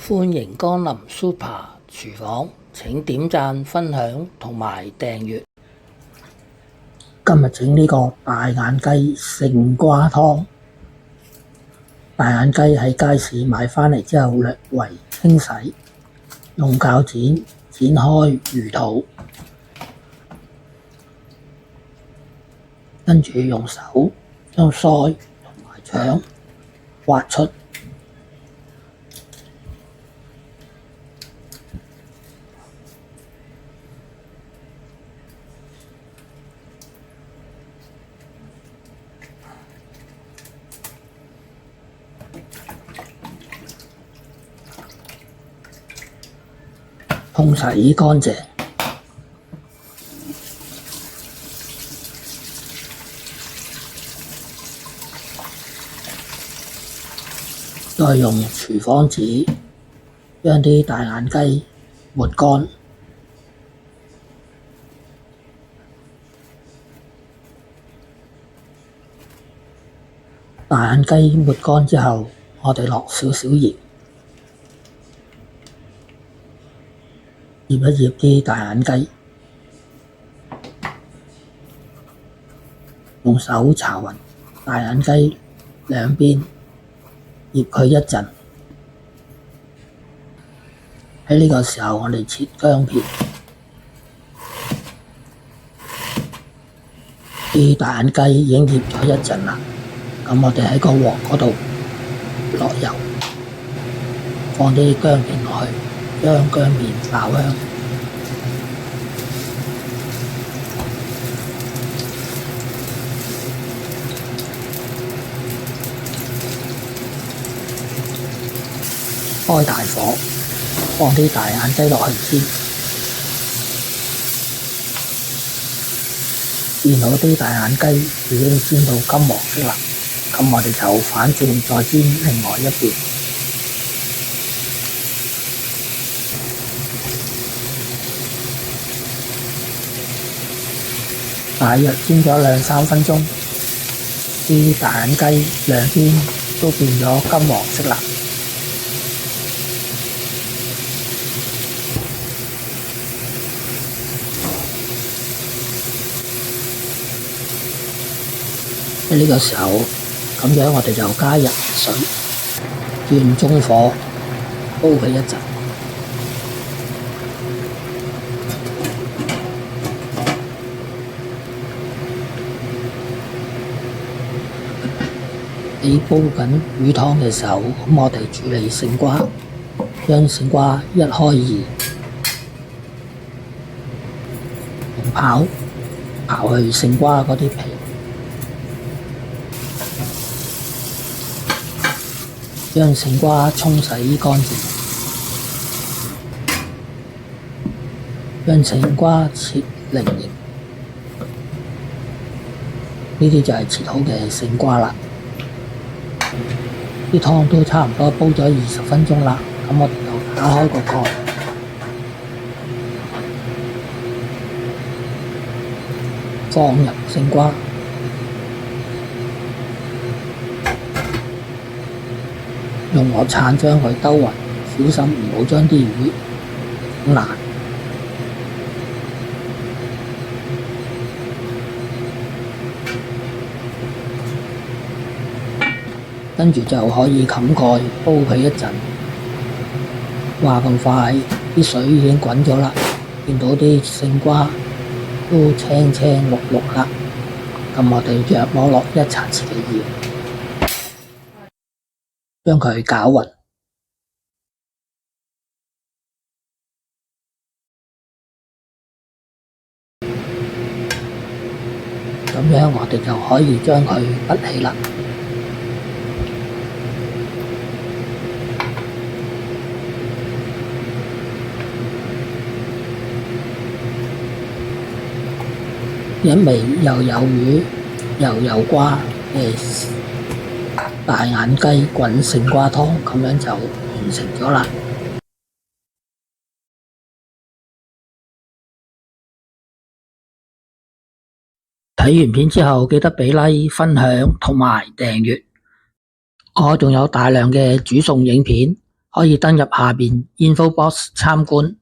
歡迎光臨 Super 廚房，請點讚、分享同埋訂閱。今日整呢個大眼雞勝瓜湯。大眼雞喺街市買返嚟之後略為清洗，用鉸剪剪開魚肚，跟住用手將腮同埋腸挖出。沖洗乾淨，再用廚房紙將啲大眼雞抹乾。大眼雞抹乾之後，我哋落少少鹽。醃一醃啲大眼雞，用手搽勻大眼雞兩邊，醃佢一陣。喺呢個時候，我哋切薑片。啲大眼雞已經醃咗一陣啦，咁我哋喺個鑊嗰度落油，放啲薑片落去。將薑片爆香，開大火，放啲大眼雞落去煎。見到啲大眼雞已經煎到金黃色啦，咁我哋就反轉再煎另外一邊。大約煎咗2-3分鐘，啲大眼雞兩邊都變咗金黃色啦。喺呢個時候，咁樣我哋就加入水，轉中火煲佢一陣。喺煲緊魚湯嘅時候，咁我哋處理勝瓜，將勝瓜一開二，用刨去勝瓜嗰啲皮，將勝瓜沖洗乾淨，將勝瓜切菱形，呢啲就係切好嘅勝瓜啦。啲湯都差唔多煲咗20分鐘啦，咁我哋就打開個蓋，放入勝瓜，用鑊鏟將佢兜勻，小心唔好將啲魚整爛。跟住就可以冚蓋煲佢一陣。話咁快，啲水已經滾咗啦，見到啲勝瓜都青青綠綠啦。咁我哋約摸落1茶匙嘅鹽，將佢攪勻。咁樣我哋就可以將佢拔起啦。一味又有魚又有瓜嘅大眼雞滾勝瓜湯，咁樣就完成咗啦。睇完片之後，記得俾 like、分享同埋訂閱。我仲有大量嘅煮餸影片，可以登入下面 info box 參觀。